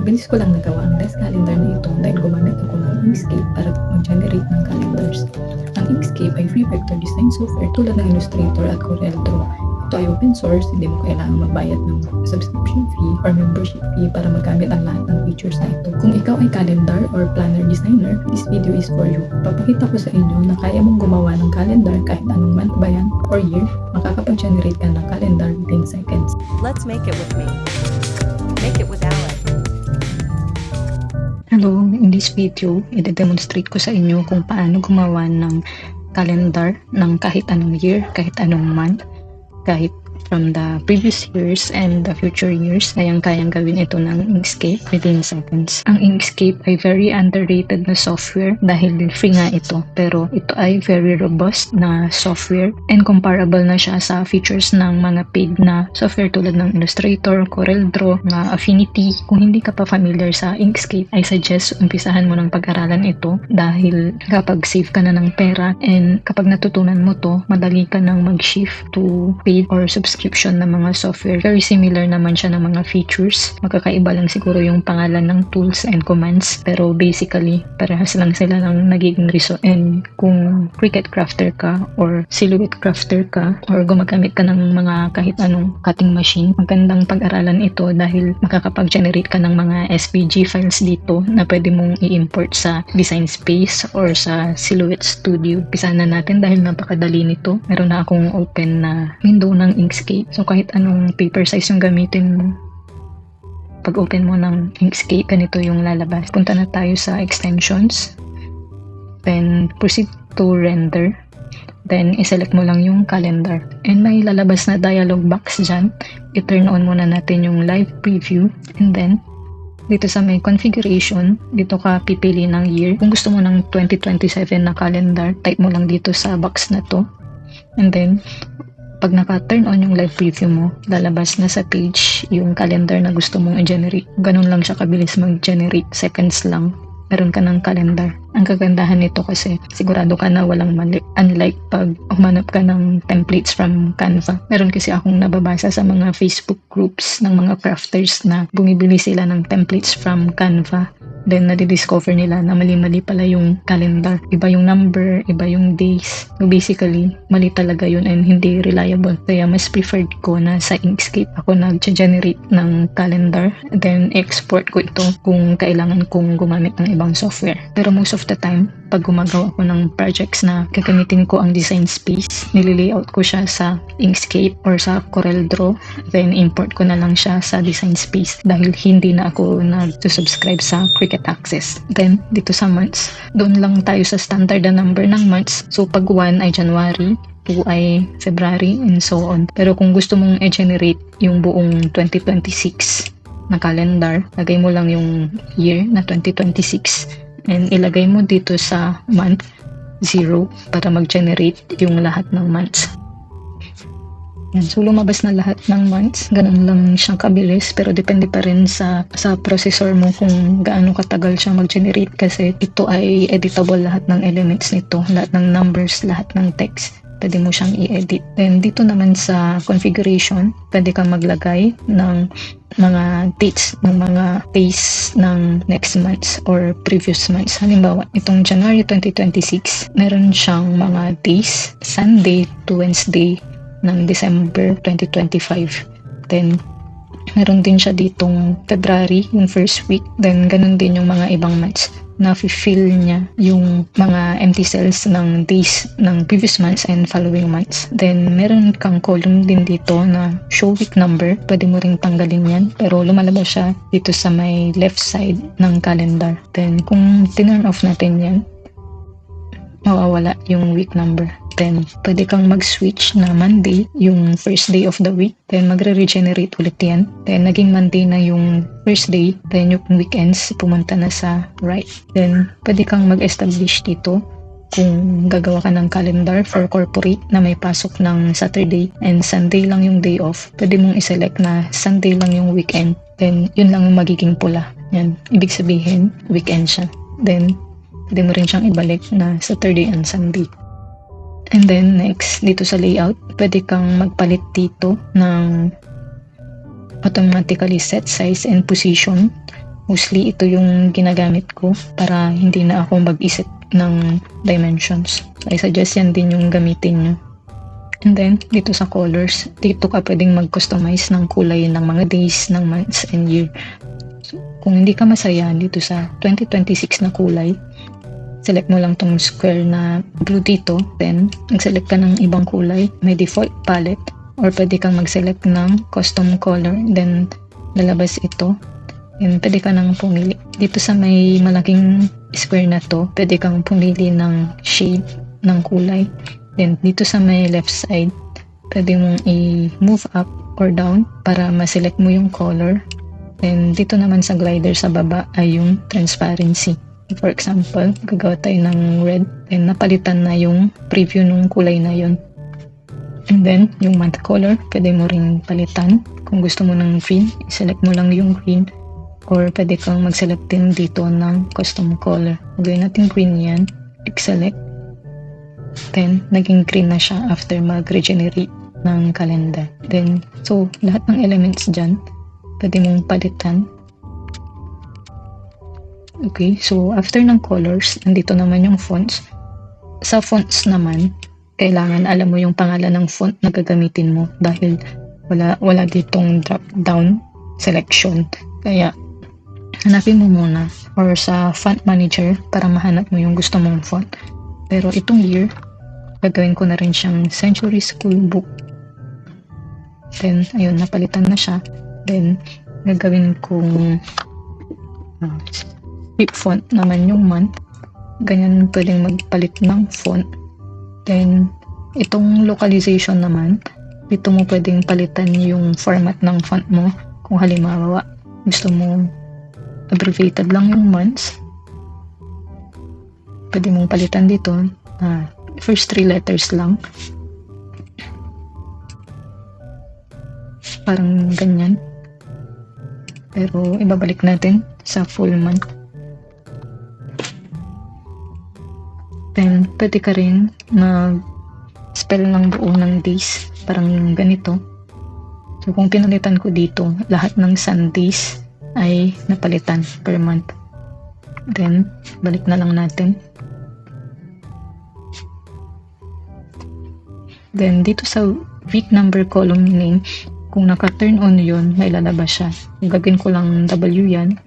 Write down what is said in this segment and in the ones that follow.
Mabilis ko lang nagawa ang desk calendar na ito dahil gumamit ako ng Inkscape para mag-generate ng calendars. Ang Inkscape ay free vector design software tulad ng Illustrator at CorelDRAW. Ito ay open source, hindi mo kailangan magbayad ng subscription fee or membership fee para magamit ang lahat ng features na ito. Kung ikaw ay calendar or planner designer, this video is for you. Papakita ko sa inyo na kaya mong gumawa ng calendar kahit anong month ba yan or year, makakapag-generate ka ng calendar within seconds. Let's make it with me. Make it with Alex. Hello, in this video, i-demonstrate ko sa inyo kung paano gumawa ng calendar ng kahit anong year, kahit anong month, kahit from the previous years and the future years, kayang gawin ito ng Inkscape within seconds. Ang Inkscape ay very underrated na software dahil free nga ito, pero ito ay very robust na software and comparable na siya sa features ng mga paid na software tulad ng Illustrator, CorelDRAW, na Affinity. Kung hindi ka pa familiar sa Inkscape, I suggest umpisahan mo ng pag-aralan ito dahil kapag save ka na ng pera and kapag natutunan mo to, madali ka nang mag-shift to paid or subscription na mga software. Very similar naman siya ng mga features. Magkakaiba lang siguro yung pangalan ng tools and commands, pero basically, parehas lang sila ng nagiging result. And kung Cricut crafter ka or Silhouette crafter ka or gumagamit ka ng mga kahit anong cutting machine, magandang pag-aralan ito dahil makakapag-generate ka ng mga SVG files dito na pwede mong i-import sa Design Space or sa Silhouette Studio. Pisahan na natin dahil napakadali nito. Meron na akong open na window ng Inkscape. So kahit anong paper size yung gamitin mo, pag open mo ng Inkscape, ganito yung lalabas. Punta na tayo sa extensions, then proceed to render, then iselect mo lang yung calendar and may lalabas na dialog box dyan. I-turn on muna natin yung live preview and then dito sa may configuration, dito ka pipili ng year. Kung gusto mo ng 2027 na calendar, type mo lang dito sa box na to and then pag naka-turn on yung live preview mo, lalabas na sa page yung calendar na gusto mong i-generate. Ganun lang siya kabilis mag-generate, seconds lang. Meron ka ng calendar. Ang kagandahan nito kasi sigurado ka na walang mali. Unlike pag humanap ka ng templates from Canva. Meron kasi akong nababasa sa mga Facebook groups ng mga crafters na bumibili sila ng templates from Canva. Then nadidiscover nila na mali-mali pala yung calendar. Iba yung number, iba yung days. So basically, mali talaga yun and hindi reliable. Kaya mas preferred ko na sa Inkscape ako nag-generate ng calendar. Then export ko ito kung kailangan kong gumamit ng ibang software. Pero most of the time, pag gumagawa ko ng projects na gagamitin ko ang Design Space, nililayout ko siya sa Inkscape or sa CorelDRAW. Then import ko na lang siya sa Design Space dahil hindi na ako nag-subscribe sa Cricut Access. Then, dito sa months, doon lang tayo sa standard na number ng months. So, pag 1 ay January, 2 ay February, and so on. Pero kung gusto mong i-generate yung buong 2026 na calendar, lagay mo lang yung year na 2026 and ilagay mo dito sa month 0 para mag-generate yung lahat ng months. Yan. So lumabas na lahat ng months. Ganun lang siyang kabilis pero depende pa rin sa processor mo kung gaano katagal siya mag-generate kasi ito ay editable lahat ng elements nito, lahat ng numbers, lahat ng text. Pwede mo siyang i-edit. Then dito naman sa configuration, pwede kang maglagay ng mga dates ng mga days ng next months or previous months. Halimbawa, itong January 2026, meron siyang mga days, Sunday to Wednesday ng December 2025. Then, meron din siya ditong February, yung first week. Then, ganun din yung mga ibang months na fill niya yung mga empty cells ng days ng previous months and following months. Then, meron kang column din dito na show week number. Pwede mo ring tanggalin yan. Pero lumalabas siya dito sa may left side ng calendar. Then, kung tinurn off natin yan, mawawala yung week number. Then, pwede kang mag-switch na Monday, yung first day of the week. Then, magre-regenerate ulit yan. Then, naging Monday na yung first day. Then, yung weekends, pumunta na sa right. Then, pwede kang mag-establish dito kung gagawa ka ng calendar for corporate na may pasok ng Saturday and Sunday lang yung day off. Pwede mong iselect na Sunday lang yung weekend. Then, yun lang yung magiging pula. Yan. Ibig sabihin, weekend siya. Then, pwede mo rin siyang ibalik na Saturday and Sunday. And then next, dito sa layout, pwede kang magpalit dito ng automatically set size and position. mostly ito yung ginagamit ko para hindi na ako mag-isip ng dimensions. I suggest yan din yung gamitin nyo. And then, dito sa colors, dito ka pwedeng mag-customize ng kulay ng mga days, ng months, and year. So, kung hindi ka masaya dito sa 2026 na kulay, select mo lang tong square na blue dito, then mag-select ka ng ibang kulay, may default palette, or pwede kang mag-select ng custom color, then lalabas ito, and pwede ka nang pumili. Dito sa may malaking square na to, pwede kang pumili ng shade ng kulay. Then, dito sa may left side, pwede mong i-move up or down para ma-select mo yung color. Then, dito naman sa glider sa baba ay yung transparency. For example, gagawa tayo ng red, then napalitan na yung preview ng kulay na yun. And then, yung month color, pwede mo ring palitan. Kung gusto mo ng green, i-select mo lang yung green. Or pwede kang mag-select din dito ng custom color. Gawin natin green yan, click-select. Then, naging green na siya after mag-regenerate ng calendar. Then, so, lahat ng elements dyan, pwede mong palitan. Okay, so, after ng colors, nandito naman yung fonts. Sa fonts naman, kailangan alam mo yung pangalan ng font na gagamitin mo dahil wala ditong drop-down selection. Kaya, hanapin mo muna or sa font manager para mahanap mo yung gusto mong font. Pero itong year, gagawin ko na rin siyang Century School Book. Then, ayun, napalitan na siya. Then, gagawin kong flip font naman yung month. Ganyan pwedeng magpalit ng font. Then, itong localization naman, dito mo pwedeng palitan yung format ng font mo. Kung halimbawa, gusto mo abbreviated lang yung months, pwede mong palitan dito first 3 letters lang, parang ganyan. Pero ibabalik natin sa full month. Then pwede ka rin mag-spell ng buo ng days, parang ganito. So kung pinalitan ko dito, lahat ng Sundays ay napalitan per month. Then balik na lang natin. Then, dito sa week number column name, kung naka-turn on yun, may lalabas siya. Gagawin ko lang W yan.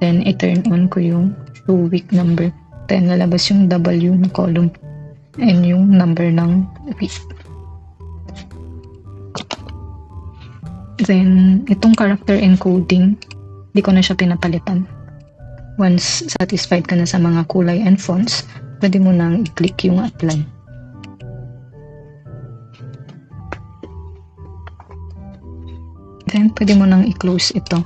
Then, i-turn on ko yung week number. Then, lalabas yung W na column and yung number ng week. Then, itong character encoding, di ko na siya pinapalitan. Once satisfied ka na sa mga kulay and fonts, pwede mo nang i-click yung apply. Then, pwede mo nang i-close ito.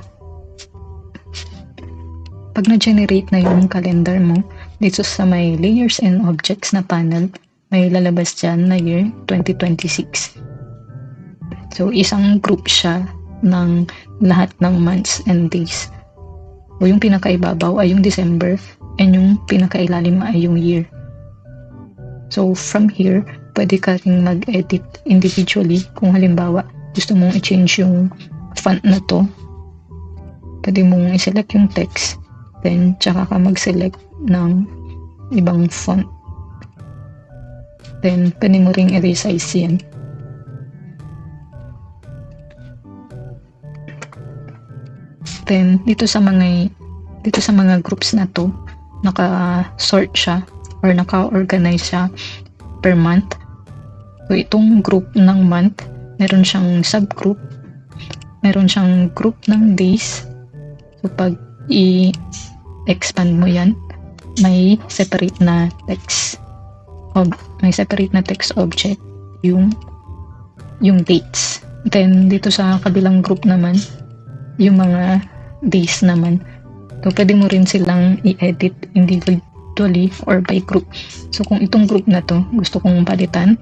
Pag na-generate na yung calendar mo, dito sa may layers and objects na panel, may lalabas dyan na year 2026. So, isang group siya ng lahat ng months and days. O yung pinakaibabaw ay yung December and yung pinakailalim ay yung year. So, from here, pwede ka rin mag-edit individually kung halimbawa gusto mong i-change yung font na to, pwede mong i-select yung text, then tsaka ka mag-select ng ibang font. Then pwede mo ring i-resize yan. Then dito sa mga groups na to, naka-sort siya or naka-organize siya per month. So itong group ng month, meron siyang subgroup, meron siyang group ng days. So pag i-expand mo yan, may separate na text object yung dates. Then dito sa kabilang group naman, yung mga days naman. So pwede mo rin silang i-edit individually or by group. So kung itong group na to gusto kong palitan,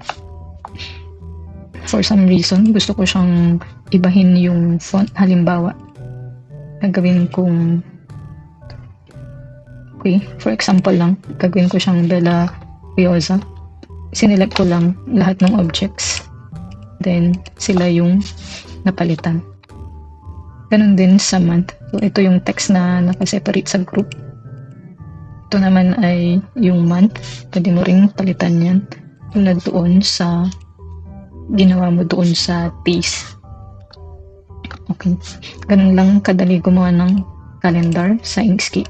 for some reason, gusto ko siyang ibahin yung font. Halimbawa, gagawin kong for example lang, gagawin ko siyang Bella Pioza. Sinelect ko lang lahat ng objects. Then, sila yung napalitan. Ganun din sa month. So, ito yung text na nakaseparate sa group. Ito naman ay yung month. Pwede mo ring palitan yan. Tulad doon sa ginawa mo doon sa days. Okay. Ganun lang kadali gumawa ng calendar sa Inkscape.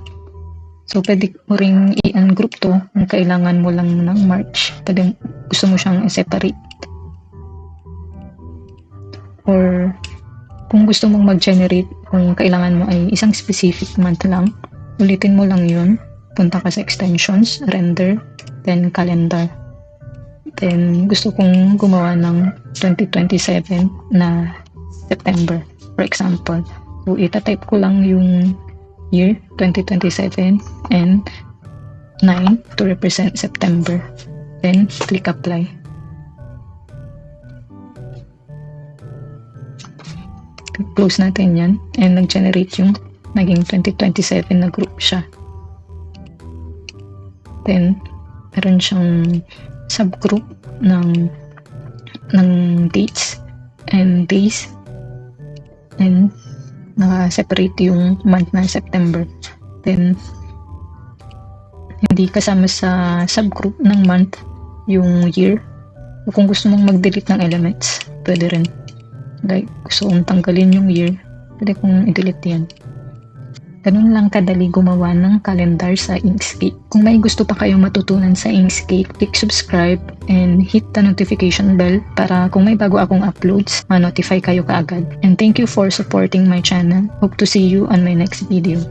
So, pwede mo ring i-ungroup to kung kailangan mo lang ng March. Pwede gusto mo siyang i-separate. Or kung gusto mong mag-generate, kung kailangan mo ay isang specific month lang, ulitin mo lang yun. Punta ka sa extensions, render, then calendar. Then, gusto kong gumawa ng 2027 na September, for example. So, itatype ko lang yung year 2027 and 9 to represent September. Then, click apply. Close natin yan and nag-generate yung naging 2027 na group siya. Then, meron siyang subgroup ng dates and days and naka-separate yung month na September. Then, hindi kasama sa subgroup ng month yung year. O kung gusto mong mag-delete ng elements, pwede rin. Like, gusto kong tanggalin yung year, pwede kong i-delete yan. Ganun lang kadali gumawa ng calendar sa Inkscape. Kung may gusto pa kayong matutunan sa Inkscape, click subscribe and hit the notification bell para kung may bago akong uploads, ma-notify kayo kaagad. And thank you for supporting my channel. Hope to see you on my next video.